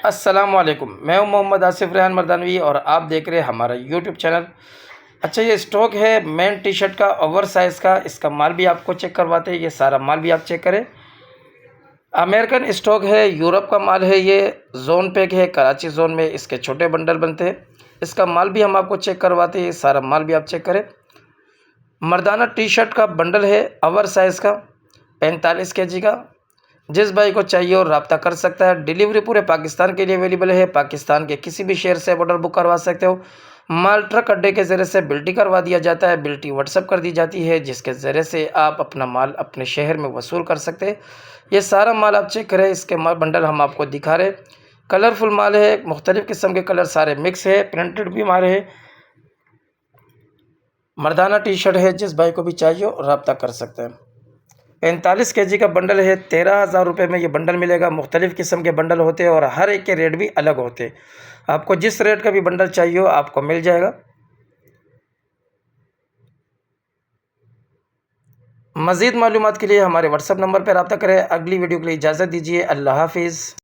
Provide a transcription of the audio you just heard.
अस्सलाम वालेकुम। मैं हूं मोहम्मद आसिफ रेहान मर्दानवी और आप देख रहे हैं हमारा यूट्यूब चैनल। अच्छा, ये स्टॉक है मेन टी शर्ट का ओवर साइज़ का। इसका माल भी आपको चेक करवाते हैं, ये सारा माल भी आप चेक करें। अमेरिकन स्टॉक है, यूरोप का माल है, ये जोन पैक है, कराची जोन में इसके छोटे बंडल बनते हैं। इसका माल भी हम आपको चेक करवाते हैं, ये सारा माल भी आप चेक करें। मर्दाना टी शर्ट का बंडल है ओवर साइज़ का 45 केजी का। जिस भाई को चाहिए और रब्ता कर सकता है। डिलीवरी पूरे पाकिस्तान के लिए अवेलेबल है। पाकिस्तान के किसी भी शहर से ऑर्डर बुक करवा सकते हो। माल ट्रक अड्डे के ज़रिए से बिल्टी करवा दिया जाता है, बिल्टी व्हाट्सअप कर दी जाती है, जिसके ज़रिए से आप अपना माल अपने शहर में वसूल कर सकते हैं। ये सारा माल आप चेक करें, इसके माल बंडल हम आपको दिखा रहे। कलरफुल माल है, मुख्तलिफ़ किस्म के कलर सारे मिक्स है, प्रिंटेड भी माल है। मर्दाना टी शर्ट है, जिस भाई को भी चाहिए और रब्ता कर सकते हैं। 45 केजी का बंडल है, 13,000 रुपये में ये बंडल मिलेगा। मुख्तलिफ़ किस्म के बंडल होते हैं और हर एक के रेट भी अलग होते हैं। आपको जिस रेट का भी बंडल चाहिए हो आपको मिल जाएगा। मज़ीद मालूमात के लिए हमारे व्हाट्सअप नंबर पर रब्ता करें। अगली वीडियो के लिए इजाज़त दीजिए। अल्लाह हाफिज़।